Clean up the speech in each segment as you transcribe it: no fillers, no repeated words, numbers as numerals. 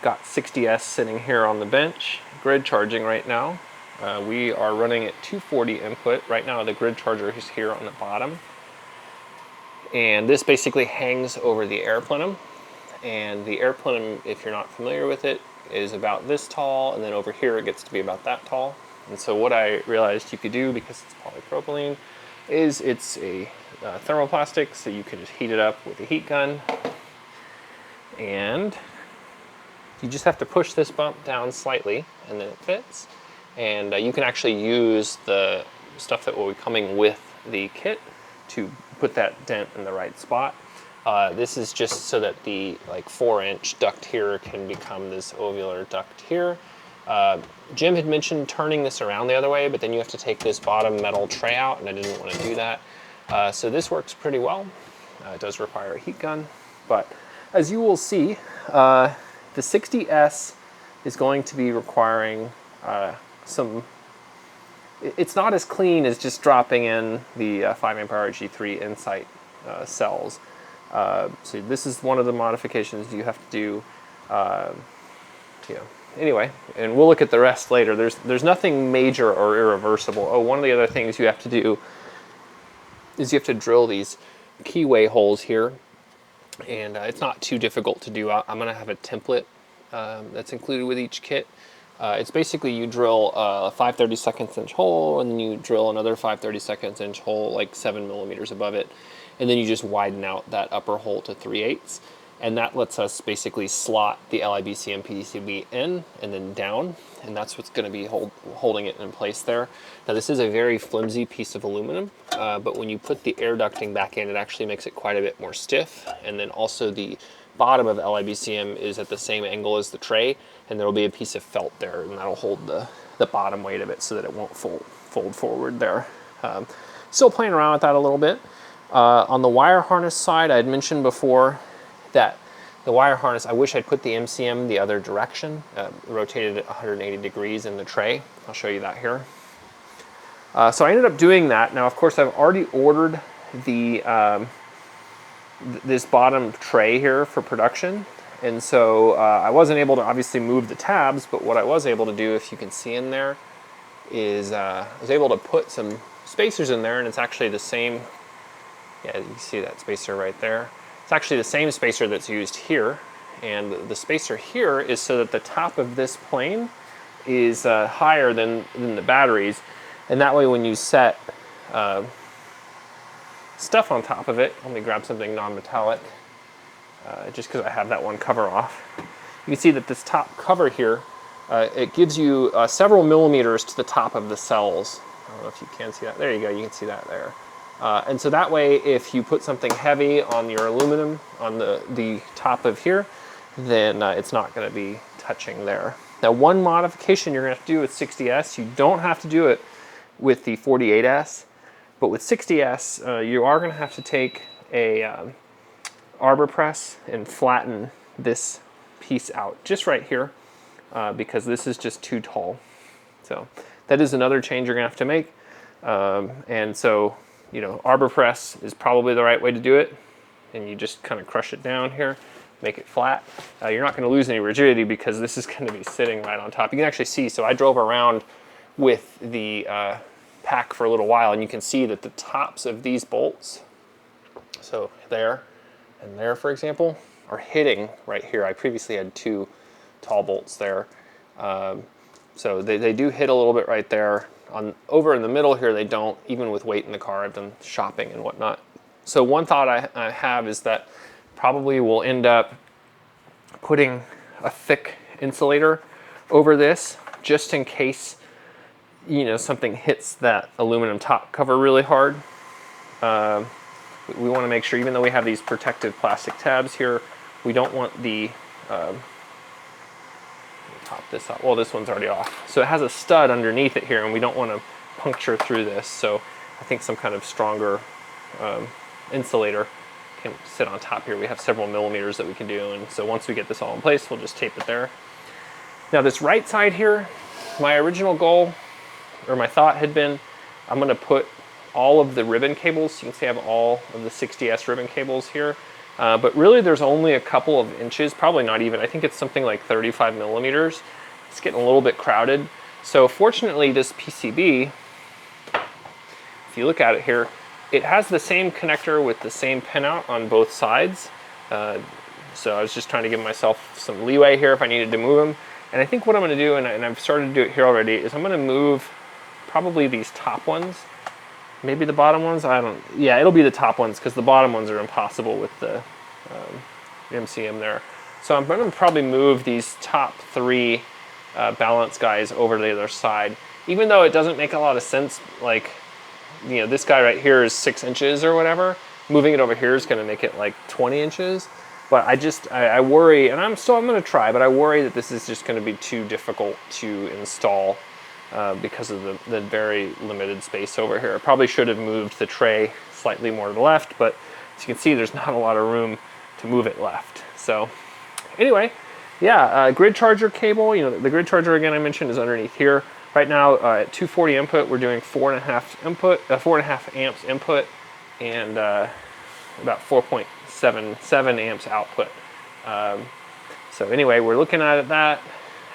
got 60S sitting here on the bench, grid charging right now. We are running at 240 input. Right now the grid charger is here on the bottom. And this basically hangs over the air plenum. And the air plenum, if you're not familiar with it, is about this tall, and then over here it gets to be about that tall. And so what I realized you could do, because it's polypropylene, is it's a thermoplastic, so you can just heat it up with a heat gun. And you just have to push this bump down slightly, and then it fits. And you can actually use the stuff that will be coming with the kit to put that dent in the right spot. This is just so that the 4-inch duct here can become this ovular duct here. Jim had mentioned turning this around the other way, but then you have to take this bottom metal tray out, and I didn't want to do that. So this works pretty well. It does require a heat gun, but as you will see, the 60S is going to be requiring some. It's not as clean as just dropping in the 5 amp hour G3 Insight cells. So this is one of the modifications you have to do. Anyway, and we'll look at the rest later. There's nothing major or irreversible. Oh, one of the other things you have to do is you have to drill these keyway holes here, and it's not too difficult to do. I'm going to have a template that's included with each kit. It's basically you drill a 5/32 inch hole, and then you drill another 5/32 inch hole like 7 millimeters above it, and then you just widen out that upper hole to 3/8, and that lets us basically slot the LiBCM PCB in and then down, and that's what's going to be holding it in place there. Now this is a very flimsy piece of aluminum, but when you put the air ducting back in, it actually makes it quite a bit more stiff, and then also the bottom of the LiBCM is at the same angle as the tray, and there will be a piece of felt there, and that'll hold the bottom weight of it so that it won't fold forward there. Still playing around with that a little bit. On the wire harness side, I had mentioned before that the wire harness, I wish I'd put the MCM the other direction, rotated at 180 degrees in the tray. I'll show you that here. So I ended up doing that. Now, of course, I've already ordered the this bottom tray here for production, and so I wasn't able to obviously move the tabs, but what I was able to do, if you can see in there, is I was able to put some spacers in there, and it's actually the same. Yeah, you can see that spacer right there. It's actually the same spacer that's used here, and the spacer here is so that the top of this plane is higher than the batteries, and that way when you set stuff on top of it, let me grab something non-metallic, just because I have that one cover off. You can see that this top cover here, it gives you several millimeters to the top of the cells. I don't know if you can see that. There you go, you can see that there. And so that way, if you put something heavy on your aluminum on the top of here, then it's not going to be touching there. Now, one modification you're going to have to do with 60S, you don't have to do it with the 48S, but with 60S, you are going to have to take a arbor press and flatten this piece out just right here, because this is just too tall. So that is another change you're going to have to make. And so, arbor press is probably the right way to do it, and you just kind of crush it down here, make it flat. You're not going to lose any rigidity because this is going to be sitting right on top. You can actually see, so I drove around with the pack for a little while, and you can see that the tops of these bolts, so there and there, for example, are hitting right here. I previously had 2 tall bolts there. So they do hit a little bit right there. Over in the middle here, they don't, even with weight in the car. I've done shopping and whatnot. So one thought I have is that probably we'll end up putting a thick insulator over this, just in case something hits that aluminum top cover really hard. We want to make sure, even though we have these protective plastic tabs here, we don't want the pop this off. Well, this one's already off. So it has a stud underneath it here, and we don't want to puncture through this. So I think some kind of stronger insulator can sit on top here. We have several millimeters that we can do, and so once we get this all in place, we'll just tape it there. Now this right side here, my original goal, or my thought had been, I'm going to put all of the ribbon cables. You can see I have all of the 60S ribbon cables here. But really there's only a couple of inches, probably not even. I think it's something like 35 millimeters. It's getting a little bit crowded. So fortunately this PCB, if you look at it here, it has the same connector with the same pinout on both sides. So I was just trying to give myself some leeway here if I needed to move them. And I think what I'm going to do, and I've started to do it here already, is I'm going to move probably these top ones. Maybe the bottom ones? Yeah, it'll be the top ones because the bottom ones are impossible with the MCM there. So I'm going to probably move these top 3 balance guys over to the other side. Even though it doesn't make a lot of sense, like, you know, this guy right here is 6 inches or whatever. Moving it over here is going to make it like 20 inches. But I worry, and I'm going to try, but I worry that this is just going to be too difficult to install because of the very limited space over here. I probably should have moved the tray slightly more to the left, but as you can see, there's not a lot of room to move it left. So anyway, yeah, grid charger cable, you know, the grid charger again I mentioned is underneath here. Right now at 240 input, we're doing 4.5 amps input and about 4.77 amps output. So anyway, we're looking at that.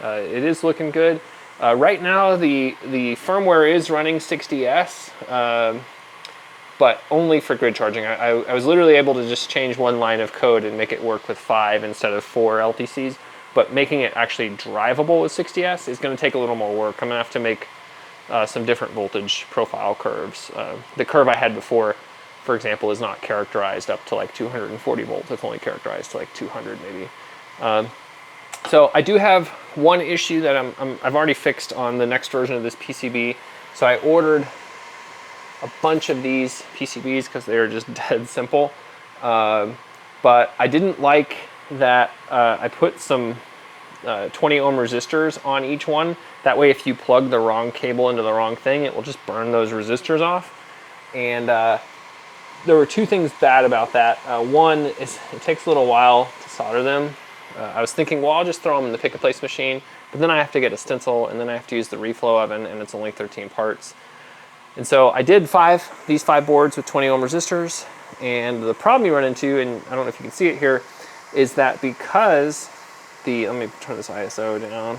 It is looking good. Right now, the firmware is running 60S, but only for grid charging. I was literally able to just change one line of code and make it work with 5 instead of 4 LTCs. But making it actually drivable with 60S is going to take a little more work. I'm going to have to make some different voltage profile curves. The curve I had before, for example, is not characterized up to like 240 volts. It's only characterized to like 200 maybe. So I do have one issue that I've already fixed on the next version of this PCB. So I ordered a bunch of these PCBs because they are just dead simple. But I didn't like that I put some 20 ohm resistors on each one. That way if you plug the wrong cable into the wrong thing, it will just burn those resistors off. And there were 2 things bad about that. One is it takes a little while to solder them. I was thinking, well, I'll just throw them in the pick-and-place machine, but then I have to get a stencil, and then I have to use the reflow oven, and it's only 13 parts. And so I did these 5 boards with 20 ohm resistors, and the problem you run into, and I don't know if you can see it here, is that because let me turn this ISO down,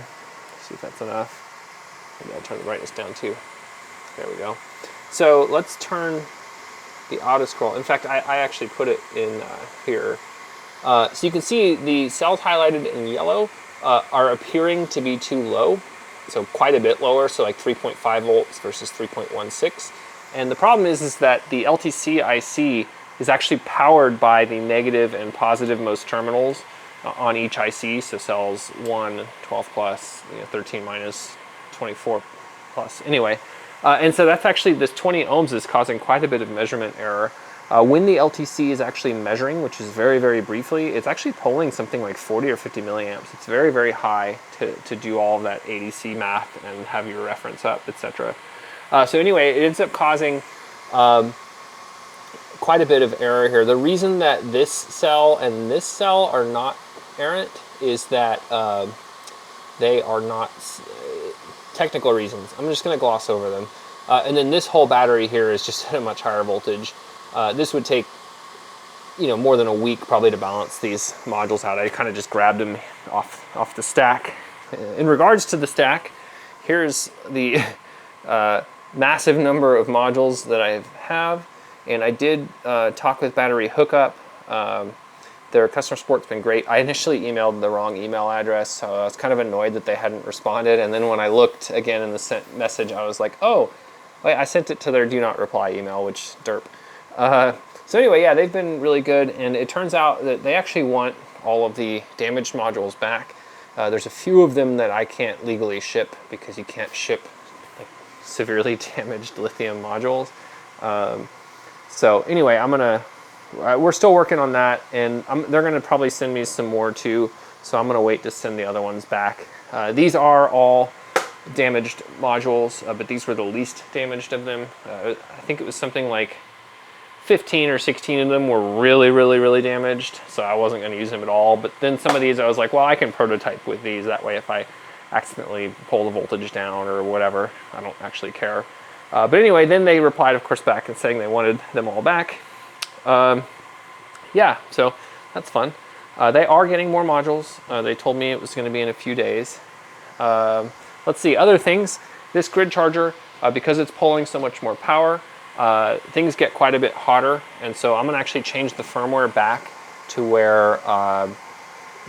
see if that's enough. Maybe I'll turn the brightness down too. There we go. So let's turn the auto scroll. In fact, I actually put it in here. So you can see the cells highlighted in yellow are appearing to be too low, so quite a bit lower, so like 3.5 volts versus 3.16. And the problem is that the LTC IC is actually powered by the negative and positive most terminals on each IC, so cells 1, 12 plus, 13 minus, 24 plus. Anyway, and so that's actually, this 20 ohms is causing quite a bit of measurement error. When the LTC is actually measuring, which is very, very briefly, it's actually pulling something like 40 or 50 milliamps. It's very, very high to do all of that ADC math and have your reference up, etc. So anyway, it ends up causing quite a bit of error here. The reason that this cell and this cell are not errant is that they are not technical reasons. I'm just going to gloss over them. And then this whole battery here is just at a much higher voltage. This would take, more than a week probably to balance these modules out. I kind of just grabbed them off the stack. In regards to the stack, here's the massive number of modules that I have. And I did talk with Battery Hookup. Their customer support's been great. I initially emailed the wrong email address, so I was kind of annoyed that they hadn't responded. And then when I looked again in the sent message, I was like, oh, wait, I sent it to their do not reply email, which derp. So anyway, yeah, they've been really good. And it turns out that they actually want all of the damaged modules back. There's a few of them that I can't legally ship because you can't ship like severely damaged lithium modules. So anyway, we're still working on that, and they're gonna probably send me some more too, so I'm gonna wait to send the other ones back. These are all damaged modules, but these were the least damaged of them. I think it was something like 15 or 16 of them were really, really, really damaged, so I wasn't gonna use them at all. But then some of these I was like, well, I can prototype with these, that way if I accidentally pull the voltage down or whatever, I don't actually care. But anyway, then they replied, of course, back and saying they wanted them all back. Yeah, so that's fun. They are getting more modules. They told me it was going to be in a few days. Let's see, other things. This grid charger, because it's pulling so much more power, things get quite a bit hotter, and so I'm going to actually change the firmware back to where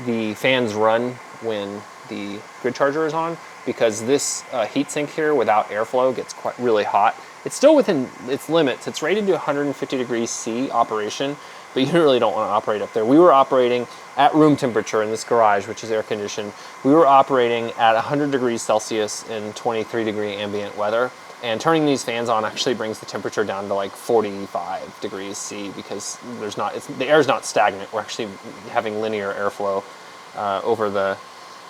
the fans run when the grid charger is on, because this heatsink here without airflow gets really hot. It's still within its limits. It's rated to 150 degrees C operation, but you really don't want to operate up there. We were operating at room temperature in this garage, which is air conditioned. We were operating at 100 degrees Celsius in 23 degree ambient weather. And turning these fans on actually brings the temperature down to like 45 degrees C, because the air is not stagnant. We're actually having linear airflow over the,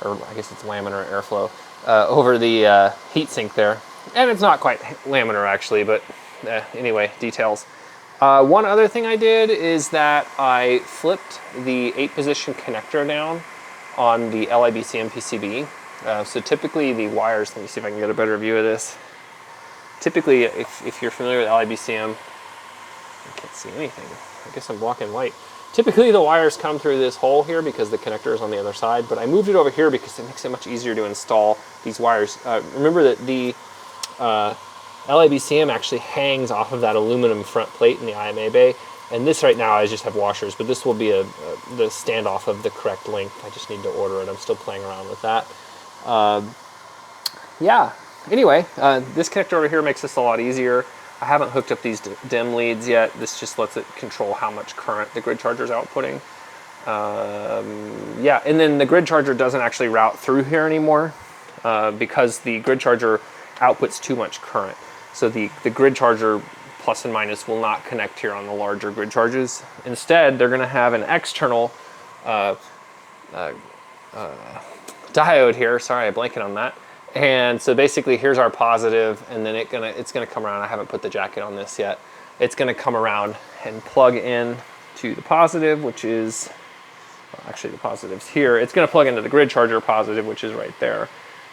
or I guess it's laminar airflow, over the heat sink there. And it's not quite laminar actually, but anyway, details. One other thing I did is that I flipped the 8-position connector down on the LiBCM PCB. So typically the wires, let me see if I can get a better view of this. Typically, if you're familiar with LiBCM, I can't see anything. I guess I'm blocking light. Typically the wires come through this hole here because the connector is on the other side, but I moved it over here because it makes it much easier to install these wires. Remember that the LiBCM actually hangs off of that aluminum front plate in the IMA bay, and this right now I just have washers, but this will be the standoff of the correct length. I just need to order it. I'm still playing around with that. Yeah. Anyway, this connector over here makes this a lot easier. I haven't hooked up these DIM leads yet. This just lets it control how much current the grid charger is outputting. Yeah, and then the grid charger doesn't actually route through here anymore because the grid charger outputs too much current. So the grid charger plus and minus will not connect here on the larger grid charges. Instead, they're going to have an external diode here. Sorry, I blanked on that. And so basically here's our positive, and then it's gonna come around. I haven't put the jacket on this yet. It's gonna come around and plug in to the positive, which is, well, actually the positive's here. It's gonna plug into the grid charger positive, which is right there.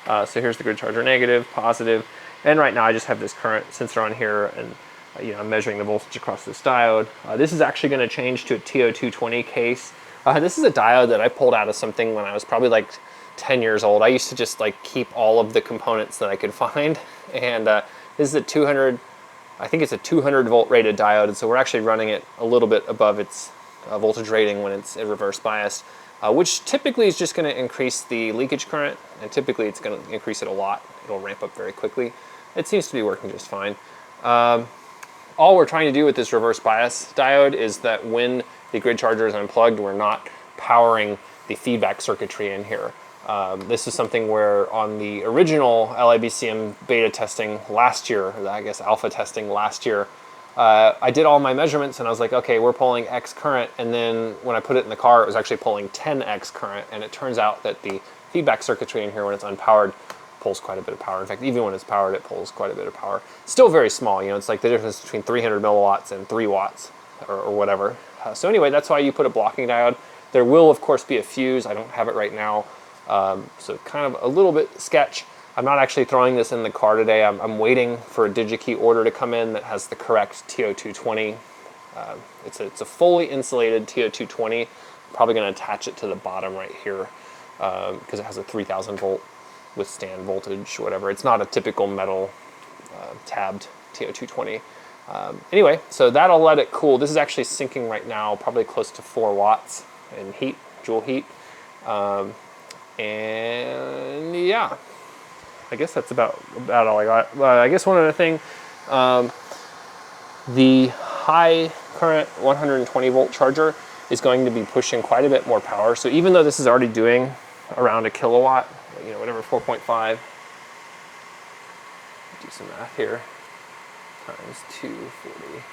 So here's the grid charger negative, positive, and right now I just have this current sensor on here, and I'm measuring the voltage across this diode. This is actually gonna change to a TO220 case. This is a diode that I pulled out of something when I was probably like 10 years old. I used to just like keep all of the components that I could find, and this is a 200, I think it's a 200 volt rated diode, and so we're actually running it a little bit above its voltage rating when it's in reverse biased, which typically is just going to increase the leakage current, and typically it's going to increase it a lot. It'll ramp up very quickly. It seems to be working just fine. All we're trying to do with this reverse bias diode is that when the grid charger is unplugged, we're not powering the feedback circuitry in here. This is something where on the original LiBCM beta testing last year, or I guess alpha testing last year, I did all my measurements and I was like, okay, we're pulling X current, and then when I put it in the car, it was actually pulling 10X current, and it turns out that the feedback circuitry in here when it's unpowered pulls quite a bit of power. In fact, even when it's powered, it pulls quite a bit of power. Still very small, it's like the difference between 300 milliwatts and 3 watts or whatever. So anyway, that's why you put a blocking diode. There will, of course, be a fuse. I don't have it right now. So kind of a little bit sketch. I'm not actually throwing this in the car today. I'm waiting for a DigiKey order to come in that has the correct TO220. It's a fully insulated TO220. I'm probably going to attach it to the bottom right here because it has a 3000 volt withstand voltage, whatever. It's not a typical metal tabbed TO220. Anyway, so that'll let it cool. This is actually sinking right now, probably close to 4 watts in heat, joule heat. And yeah, I guess that's about all I got. I guess one other thing, the high current 120 volt charger is going to be pushing quite a bit more power. So even though this is already doing around a kilowatt, whatever, 4.5, do some math here, times 240.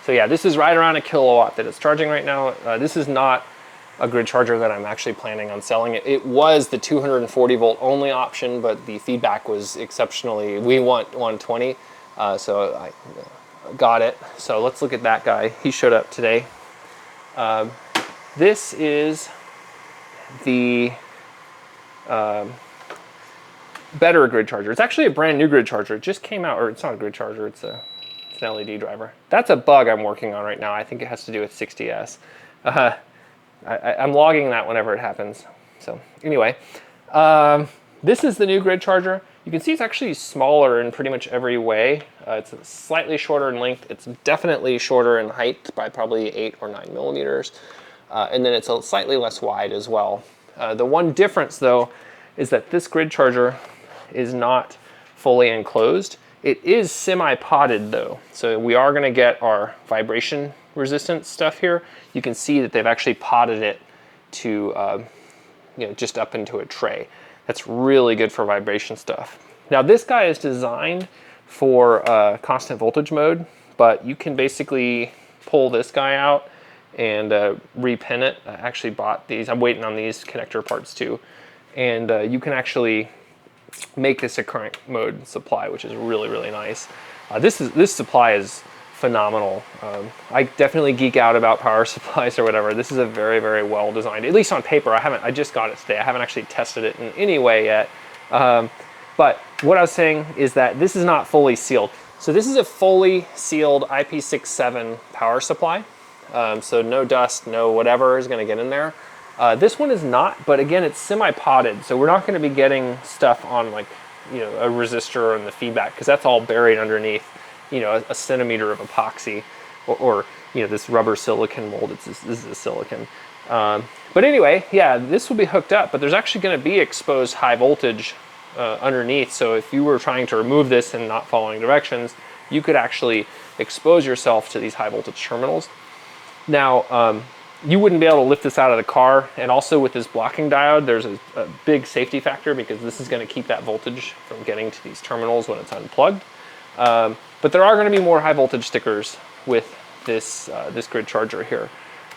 So yeah, this is right around a kilowatt that it's charging right now. This is not a grid charger that I'm actually planning on selling. It was the 240 volt only option, but the feedback was exceptionally, we want 120, so I got it. So let's look at that guy. He showed up today. This is the better grid charger. It's actually a brand new grid charger. It just came out, or it's not a grid charger, it's an LED driver. That's a bug I'm working on right now. I think it has to do with 60S. I'm logging that whenever it happens. So anyway, this is the new grid charger. You can see it's actually smaller in pretty much every way. It's slightly shorter in length. It's definitely shorter in height by probably 8 or 9 millimeters. And then it's slightly less wide as well. The one difference though is that this grid charger is not fully enclosed. It is semi-potted though. So we are gonna get our vibration resistant stuff here. You can see that they've actually potted it to just up into a tray. That's really good for vibration stuff. Now this guy is designed for constant voltage mode, but you can basically pull this guy out and repin it. I actually bought these. I'm waiting on these connector parts too. And you can actually make this a current mode supply, which is really, really nice. This supply is phenomenal. I definitely geek out about power supplies or whatever. This is a very, very well designed, at least on paper. I just got it today. I haven't actually tested it in any way yet. But what I was saying is that this is not fully sealed. So this is a fully sealed IP67 power supply. So no dust, no whatever is gonna get in there. This one is not, but again, it's semi-potted. So we're not gonna be getting stuff on like, a resistor and the feedback, because that's all buried underneath, a centimeter of epoxy or this rubber silicon mold. This is a silicon. But anyway, yeah, this will be hooked up, but there's actually gonna be exposed high voltage underneath. So if you were trying to remove this and not following directions, you could actually expose yourself to these high voltage terminals. Now, you wouldn't be able to lift this out of the car. And also with this blocking diode, there's a big safety factor, because this is going to keep that voltage from getting to these terminals when it's unplugged. But there are going to be more high voltage stickers with this grid charger here.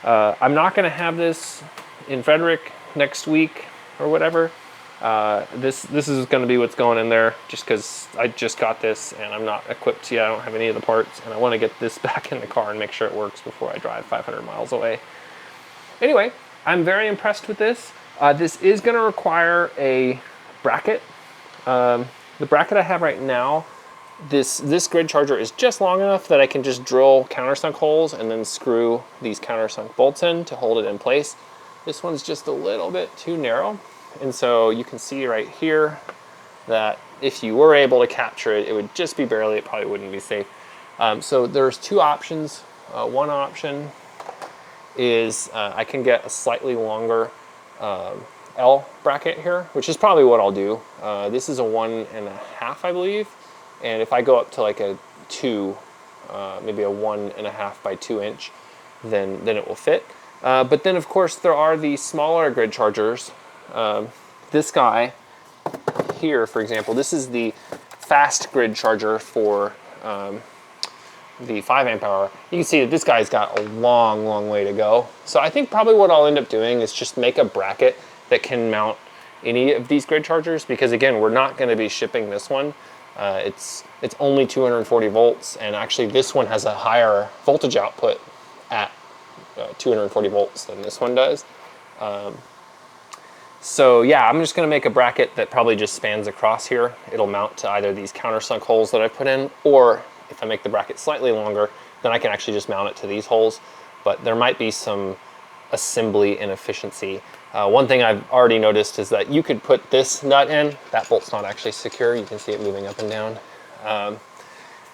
I'm not going to have this in Frederick next week or whatever. This is going to be what's going in there, just because I just got this and I'm not equipped yet. I don't have any of the parts, and I want to get this back in the car and make sure it works before I drive 500 miles away. Anyway, I'm very impressed with this. This is going to require a bracket. The bracket I have right now, this grid charger is just long enough that I can just drill countersunk holes and then screw these countersunk bolts in to hold it in place. This one's just a little bit too narrow. And so you can see right here that if you were able to capture it, it would just be barely, it probably wouldn't be safe. So there's two options. One option is I can get a slightly longer L bracket here, which is probably what I'll do. This is a 1.5, I believe. And if I go up to like a 2, maybe a 1.5 by 2 inch, then it will fit. But then of course there are the smaller grid chargers. This guy here, for example, this is the fast grid charger for the 5 amp hour. You can see that this guy's got a long, long way to go. So I think probably what I'll end up doing is just make a bracket that can mount any of these grid chargers, because again, we're not going to be shipping this one. It's only 240 volts, and actually this one has a higher voltage output at 240 volts than this one does. So yeah, I'm just going to make a bracket that probably just spans across here. It'll mount to either these countersunk holes that I put in, or if I make the bracket slightly longer, then I can actually just mount it to these holes. But there might be some assembly inefficiency. One thing I've already noticed is that you could put this nut in. That bolt's not actually secure. You can see it moving up and down.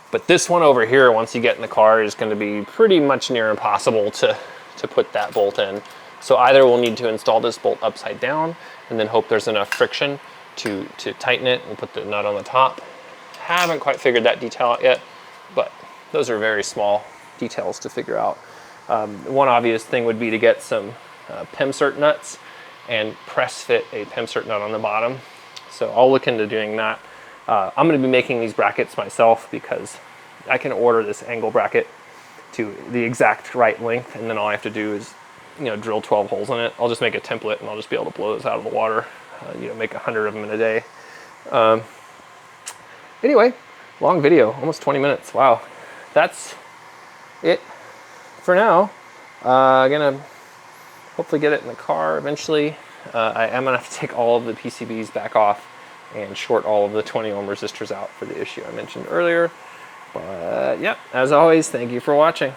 But this one over here, once you get in the car, is going to be pretty much near impossible to put that bolt in. So either we'll need to install this bolt upside down and then hope there's enough friction to tighten it and put the nut on the top. Haven't quite figured that detail out yet, but those are very small details to figure out. One obvious thing would be to get some PEMSERT nuts and press fit a PEMSERT nut on the bottom. So I'll look into doing that. I'm going to be making these brackets myself, because I can order this angle bracket to the exact right length, and then all I have to do is drill 12 holes in it. I'll just make a template and I'll just be able to blow this out of the water, make 100 of them in a day. Anyway, long video, almost 20 minutes. Wow, that's it for now. I'm gonna hopefully get it in the car eventually. I am gonna have to take all of the PCBs back off and short all of the 20 ohm resistors out for the issue I mentioned earlier. But yeah, as always, thank you for watching.